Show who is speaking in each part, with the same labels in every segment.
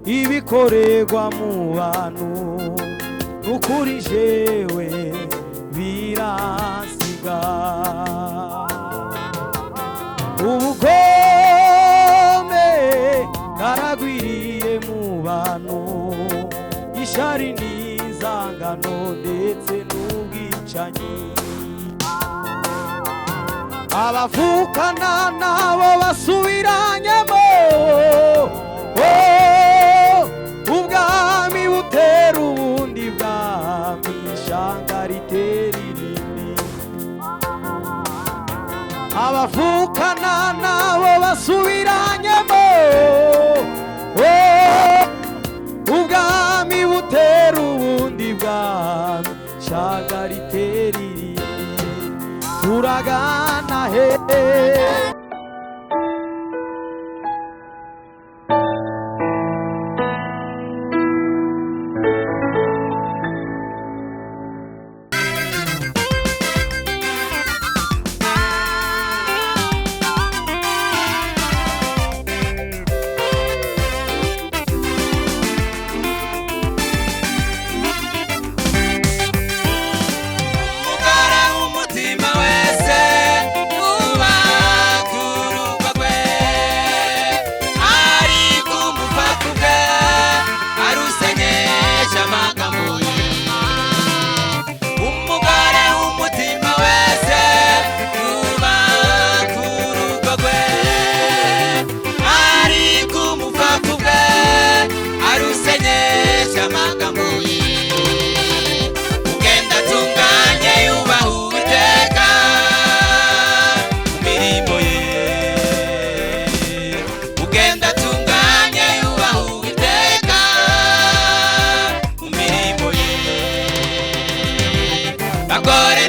Speaker 1: ibikorerwa mu bantu n'ukuri jewe biransiga ubugome bwaragwiriye mu bantu ishari n'inzangano ndetse n'ubwicanyi abavukana nabo basubiranyemo ubwami butera ubundi bwami ishanga ritera irindi abavukana nabo basubiranyemo ubwami butera ubundi bwami ishanga ritera irindi turagana he
Speaker 2: bagore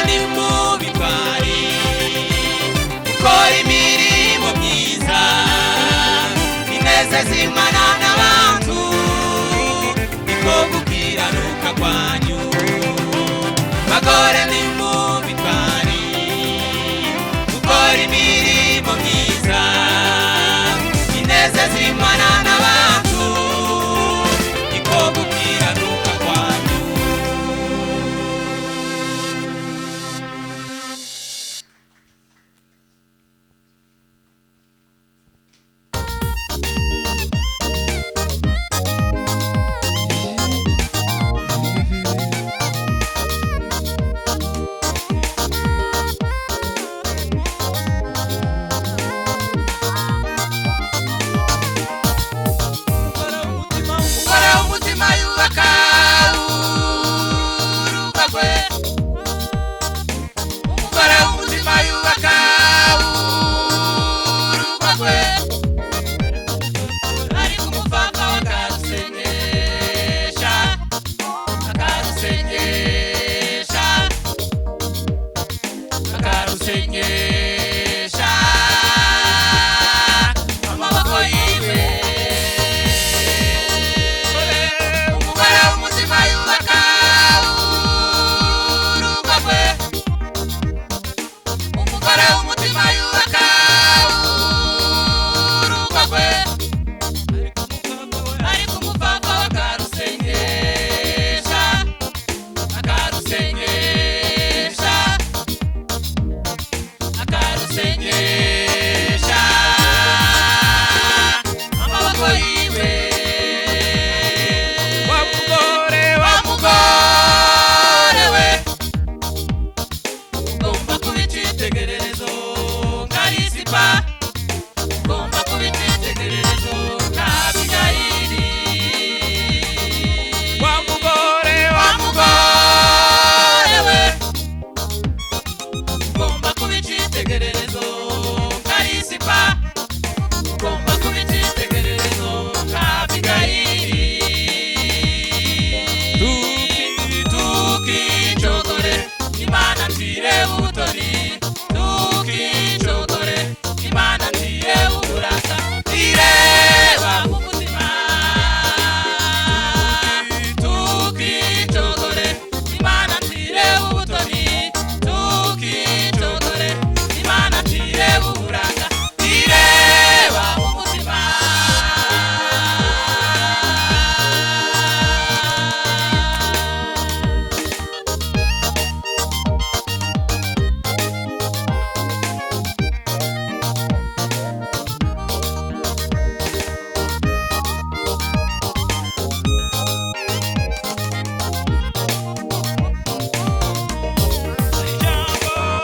Speaker 2: ni mu bitwari ukora imirimo myiza inezeza Imana n'abantu niko gukiranuka kwanyu bagore ni mu bitwari ukora imirimo myiza inezeza akarusenyesha amaboko yiwe umugore w'umutima yubaka urugo rwe umugore w'umutima yubaka urugo rwe ariko umupfapfa we akarusenyesha akarusenyesha amaboko yiwe wa mugore we ugomba kuba icyitegererezo nkarisipa ugomba kuba icyitegererezo nk'abigayiri wa mugore we ugomba kuba icyitegererezo nkarisipa ugomba kuba icyitegererezo nk'abigayiri tukicogore imana ntire ubutoni tukicogore imana ntire uburaka ireba mu mutima tukicogore imana ntire ubutoni tukicogore imana ntire uburaka ireba mu mutima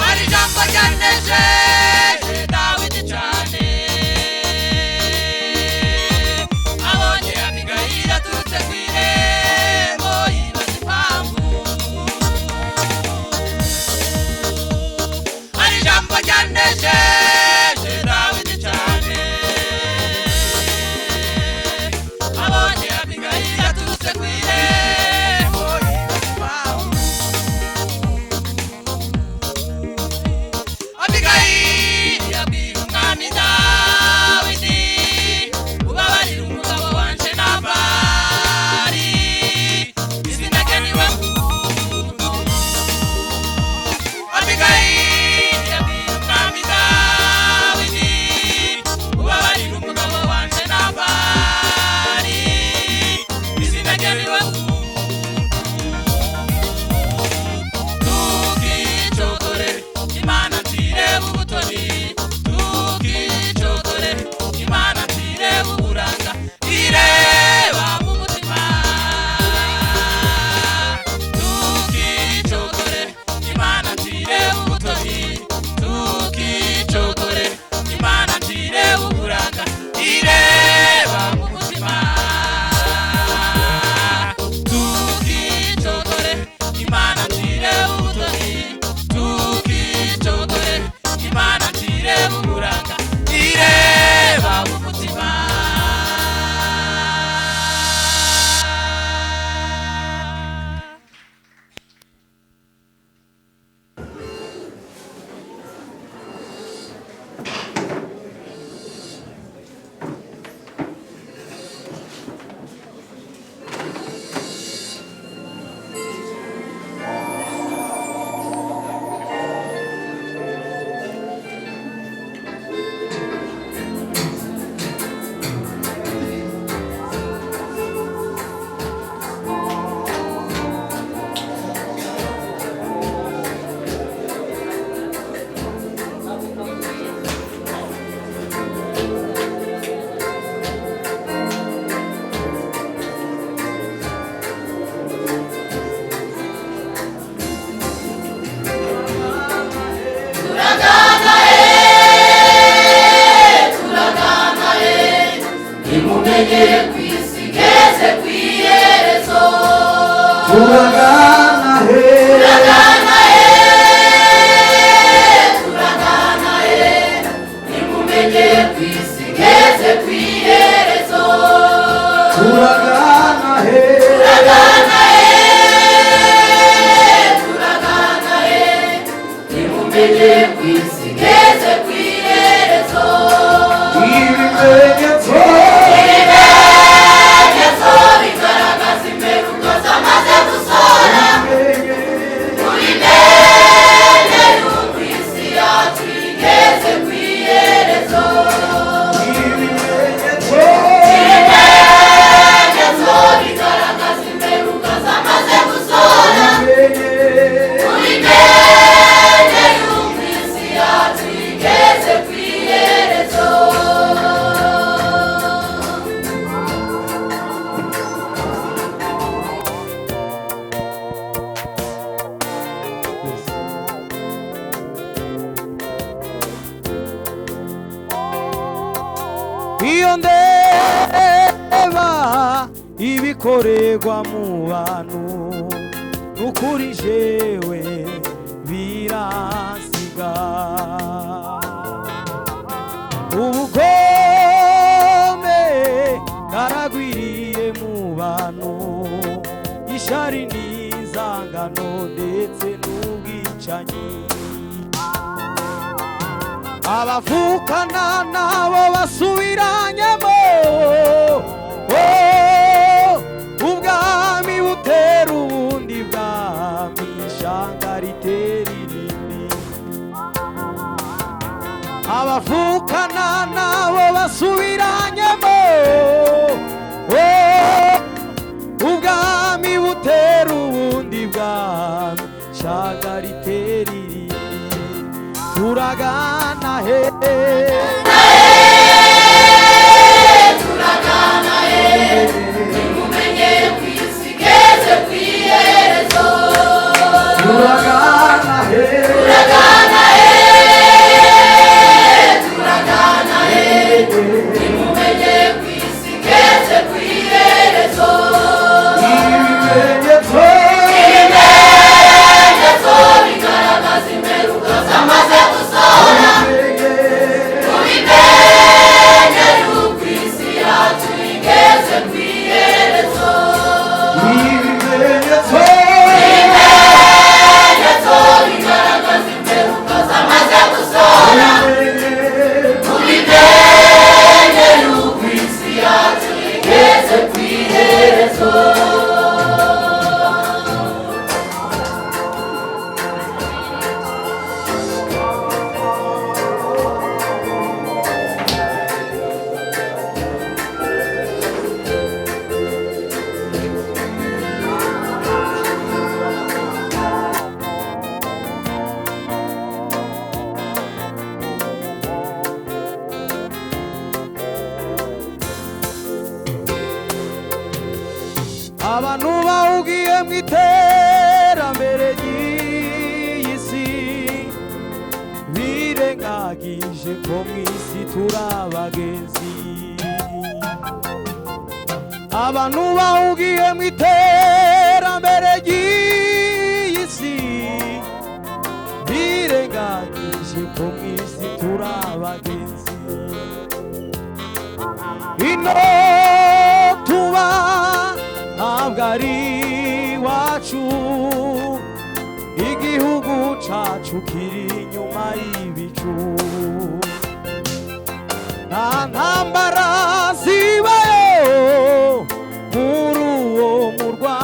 Speaker 2: ari jambo ryanejeje Dawidi cyane abonye Abigayili aturutse ku irembo yibaza impamvu ari jambo ryanejeje Dawidi cyane abonye Abigayili aturutse ku irembo yibaza impamvu Abigayili yabwira umwami Dawidi ubabarira umugabo wanje Nabali izina rye ni we Muntu Abigayili yabwira umwami Dawidi ubabarira umugabo wanje Nabali izina rye ni we tukicogore imana ntireba ubutoni tukicogore imana ntireba uburanga ireba mu mutima tukicogore imana ntireba ubutoni tukicogore imana ntireba uburanga ireba mu mutima tukicogore imana ntireba ubutoni tukicogore imana ntireba uburanga ireba mu mutima
Speaker 3: Nimumenyere kw'isi igeze kw'iherezo
Speaker 1: turagana he
Speaker 3: nimumenyere kw'isi igeze kw'iherezo
Speaker 1: turagana he
Speaker 3: nimumenyere mumenyeye ku isi igeze ku iherezo.
Speaker 1: ibimenyetso
Speaker 3: Ibimenyetso bigaragaza imperuka zamaze gusohora. Mubimenye yuko isi yacu igeze ku iherezo.
Speaker 1: ibimenyetso
Speaker 3: Ibimenyetso bigaragaza imperuka zamaze gusohora. Mubimenye yuko isi yacu igeze ku iherezo.
Speaker 1: iyo ndeba ibikorerwa mu bantu n'ukuri jewe biransiga ubugome bwaragwiriye mu bantu ishari n'inzangano ndetse n'ubwicanyi abavukana nabo basubiranyemo ubwami butera ubundi bwami ishanga ritera irindi abavukana nabo basubiranyemo ubwami butera ubundi bwami ishanga ritera irindi turagana he
Speaker 3: Turagana he mumenyeye ku isi igeze ku iherezo.
Speaker 1: turagana he
Speaker 3: Turagana he turagana he mumenyeye ku isi igeze ku iherezo.
Speaker 1: ibimenyetso
Speaker 3: Ibimenyetso bigaragaza imperuka zamaze gusohora. Mubimenye yuko isi yacu igeze ku iherezo.
Speaker 1: ibimenyetso
Speaker 3: Ibimenyetso bigaragaza imperuka zamaze gusohora. Mubimenye yuko isi yacu igeze ku iherezo.
Speaker 1: abantu bahugiye mu iterambere ry'iyi si birengagije ko mu isi turi abagenzi abantu bahugiye mu iterambere ry'iyi si birengagije ko mu isi turi abagenzi ino tuba ntabwo ari iwacu igihugu cacu kiri inyuma y'ibicu nta ntambara zibayo muri uwo murwa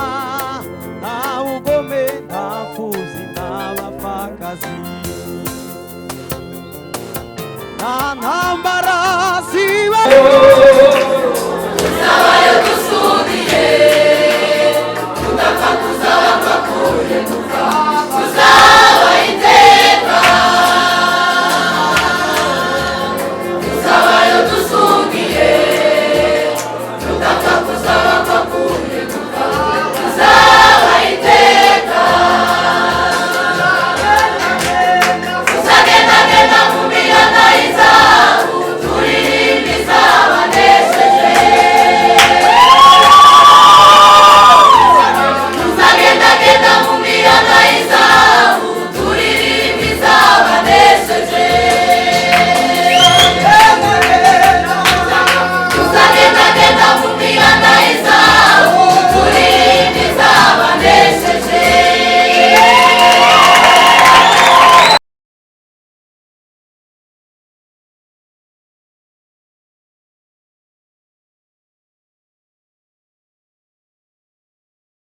Speaker 1: nta bugome nta mfuzi nta bapfakazi nta ntambara